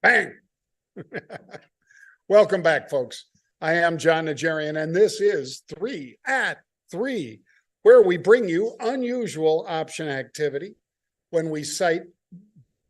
Bang! Welcome back, folks. I am Jon Najarian, and this is 3 at 3, where we bring you unusual option activity when we cite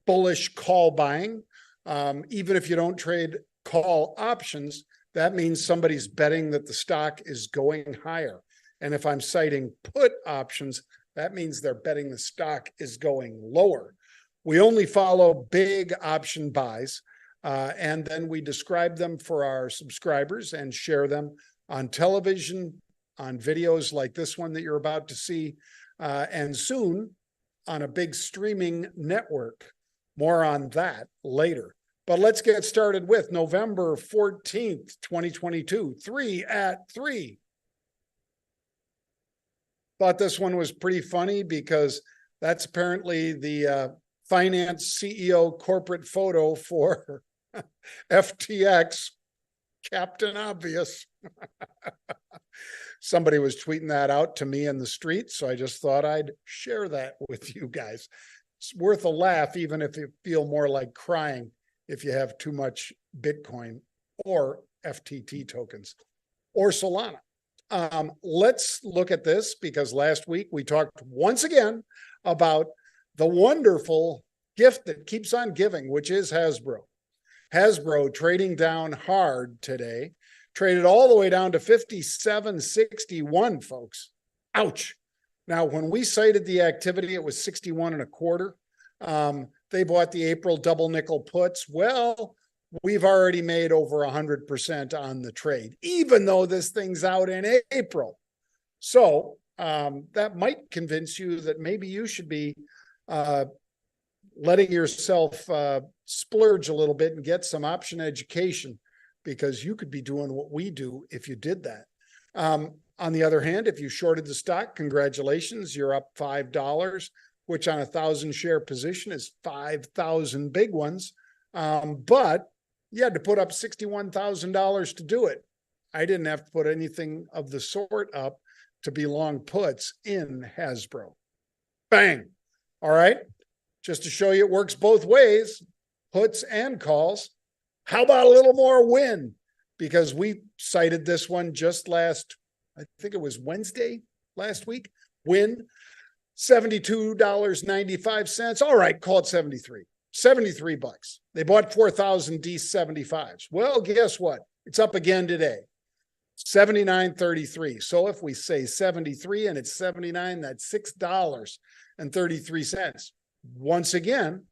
bullish call buying. Even if you don't trade call options, that means somebody's betting that the stock is going higher. And if I'm citing put options, that means they're betting the stock is going lower. We only follow big option buys, and then we describe them for our subscribers and share them on television, on videos like this one that you're about to see, and soon on a big streaming network. More on that later. But let's get started with November 14th, 2022, 3 at 3. Thought this one was pretty funny because that's apparently the finance CEO corporate photo for FTX, Captain Obvious. Somebody was tweeting that out to me in the street, so I just thought I'd share that with you guys. It's worth a laugh, even if you feel more like crying if you have too much Bitcoin or FTT tokens or Solana. Let's look at this because last week we talked once again about the wonderful gift that keeps on giving, which is Hasbro. Hasbro trading down hard today, traded all the way down to 57.61, folks. Ouch. Now, when we cited the activity, it was 61.25. They bought the April double nickel puts. Well, we've already made over 100% on the trade, even though this thing's out in April. So that might convince you that maybe you should be letting yourself splurge a little bit and get some option education, because you could be doing what we do if you did that. On the other hand, if you shorted the stock, congratulations, you're up $5, which on a 1,000-share position is 5,000 big ones. But you had to put up $61,000 to do it. I didn't have to put anything of the sort up to be long puts in Hasbro. Bang. All right. Just to show you it works both ways, puts and calls. How about a little more win? Because we cited this one just last, I think it was Wednesday last week. Win, $72.95. All right, call it 73. 73 bucks. They bought 4,000 D75s. Well, guess what? It's up again today. 79.33. So if we say 73 and it's 79, that's $6.33. Once again,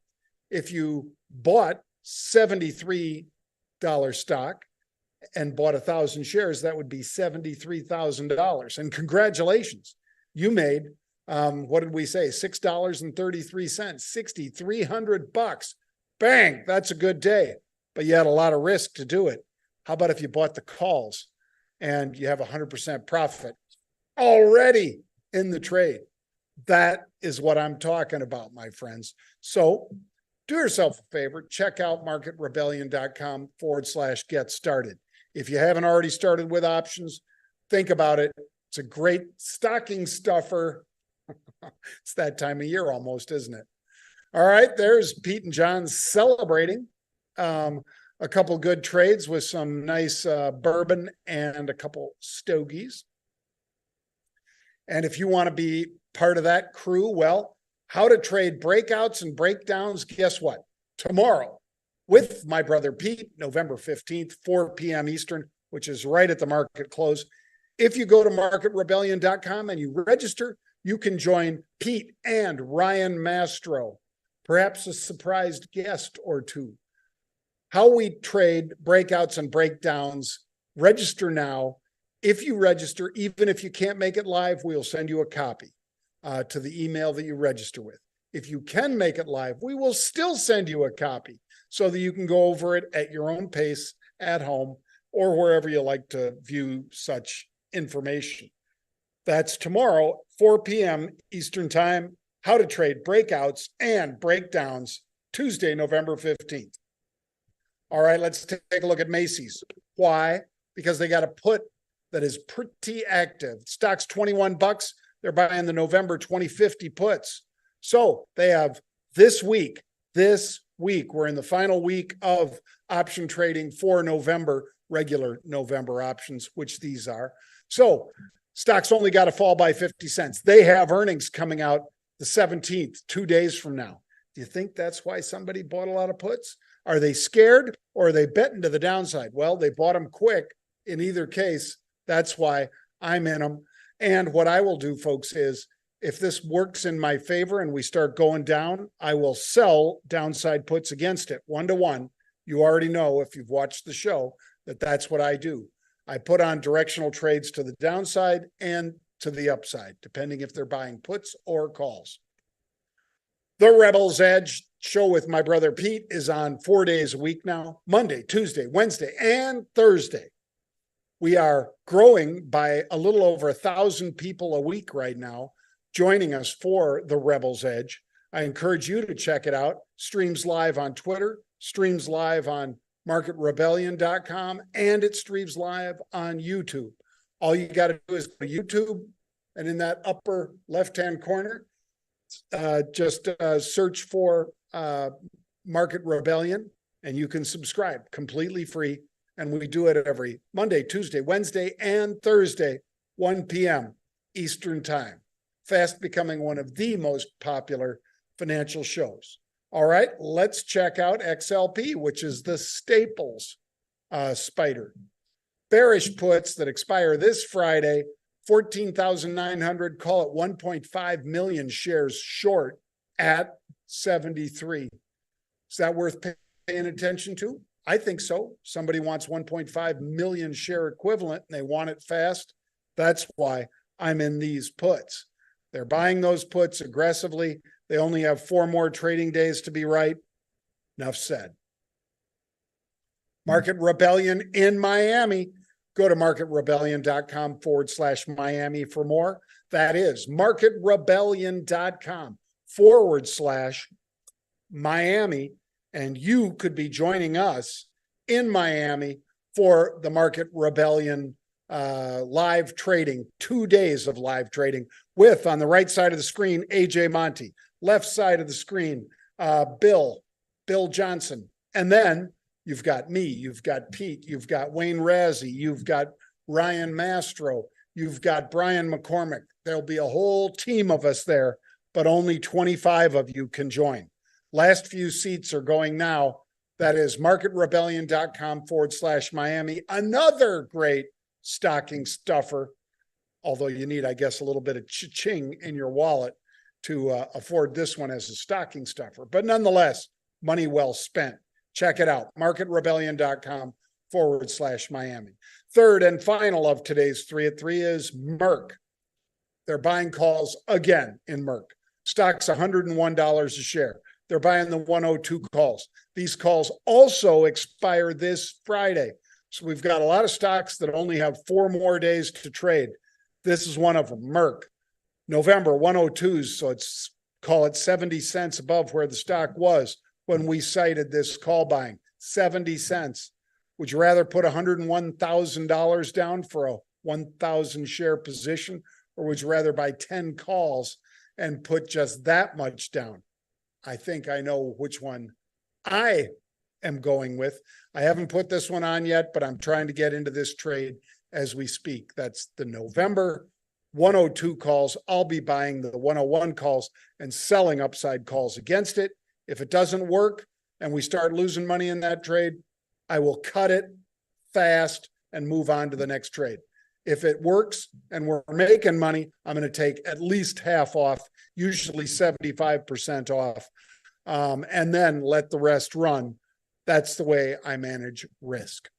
if you bought $73 stock and bought 1,000 shares, that would be $73,000. And congratulations, you made, what did we say? $6.33, 6,300 bucks. Bang, that's a good day, but you had a lot of risk to do it. How about if you bought the calls and you have 100% profit already in the trade? That is what I'm talking about, my friends. So do yourself a favor, check out marketrebellion.com/get started. If you haven't already started with options, think about it. It's a great stocking stuffer. It's that time of year almost, isn't it? All right, there's Pete and John celebrating a couple good trades with some nice bourbon and a couple stogies. And if you want to be part of that crew, well, how to trade breakouts and breakdowns, guess what? Tomorrow with my brother Pete, November 15th, 4 p.m. Eastern, which is right at the market close. If you go to marketrebellion.com and you register, you can join Pete and Ryan Mastro, perhaps a surprised guest or two. How we trade breakouts and breakdowns, register now. If you register, even if you can't make it live, we'll send you a copy to the email that you register with. If you can make it live, we will still send you a copy so that you can go over it at your own pace at home or wherever you like to view such information. That's tomorrow, 4 p.m. Eastern Time, how to trade breakouts and breakdowns, Tuesday, November 15th. All right, let's take a look at Macy's. Why? Because they got a put that is pretty active. Stock's 21 bucks. They're buying the November 2050 puts. So they have this week, we're in the final week of option trading for November, regular November options, which these are. So stock's only got to fall by 50 cents. They have earnings coming out the 17th, 2 days from now. Do you think that's why somebody bought a lot of puts? Are they scared or are they betting to the downside? Well, they bought them quick. In either case, that's why I'm in them. And what I will do, folks, is if this works in my favor and we start going down, I will sell downside puts against it 1-to-1. You already know, if you've watched the show, that that's what I do. I put on directional trades to the downside and to the upside, depending if they're buying puts or calls. The Rebel's Edge show with my brother Pete is on 4 days a week now, Monday, Tuesday, Wednesday, and Thursday. We are growing by a little over 1,000 people a week right now, joining us for the Rebel's Edge. I encourage you to check it out. Streams live on Twitter, streams live on marketrebellion.com, and it streams live on YouTube. All you got to do is go to YouTube, and in that upper left-hand corner, just search for Market Rebellion, and you can subscribe completely free. And we do it every Monday, Tuesday, Wednesday, and Thursday, 1 p.m. Eastern Time. Fast becoming one of the most popular financial shows. All right, let's check out XLP, which is the Staples spider. Bearish puts that expire this Friday, 14,900, call it 1.5 million shares short at 73. Is that worth paying attention to? I think so. Somebody wants 1.5 million share equivalent and they want it fast. That's why I'm in these puts. They're buying those puts aggressively. They only have 4 more trading days to be right. Enough said. Market Rebellion in Miami. Go to marketrebellion.com/Miami for more. That is marketrebellion.com/Miami. And you could be joining us in Miami for the Market Rebellion live trading, 2 days of live trading with, on the right side of the screen, AJ Monte, left side of the screen, Bill Johnson. And then you've got me, you've got Pete, you've got Wayne Razzie, you've got Ryan Mastro, you've got Brian McCormick. There'll be a whole team of us there, but only 25 of you can join. Last few seats are going now. That is marketrebellion.com/Miami. Another great stocking stuffer, although you need, I guess, a little bit of cha-ching in your wallet to afford this one as a stocking stuffer. But nonetheless, money well spent. Check it out, marketrebellion.com/Miami. Third and final of today's 3 at 3 is Merck. They're buying calls again in Merck. Stock's $101 a share. They're buying the 102 calls. These calls also expire this Friday. So we've got a lot of stocks that only have 4 more days to trade. This is one of them, Merck. November 102s, so it's, call it 70 cents above where the stock was when we cited this call buying, 70 cents. Would you rather put $101,000 down for a 1,000 share position, or would you rather buy 10 calls and put just that much down? I think I know which one I am going with. I haven't put this one on yet, but I'm trying to get into this trade as we speak. That's the November 102 calls. I'll be buying the 101 calls and selling upside calls against it. If it doesn't work and we start losing money in that trade, I will cut it fast and move on to the next trade. If it works and we're making money, I'm going to take at least half off, usually 75% off, and then let the rest run. That's the way I manage risk.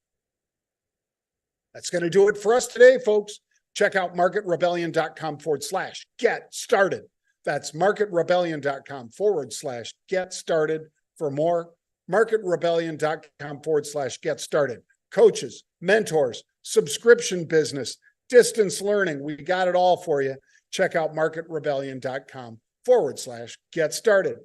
That's going to do it for us today, folks. Check out marketrebellion.com/get started. That's marketrebellion.com/get started for more. marketrebellion.com/get started. Coaches, mentors, subscription business, distance learning. We got it all for you. Check out marketrebellion.com/get started.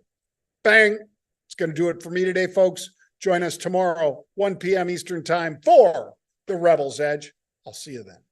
Bang. It's going to do it for me today, folks. Join us tomorrow, 1 p.m. Eastern time for the Rebel's Edge. I'll see you then.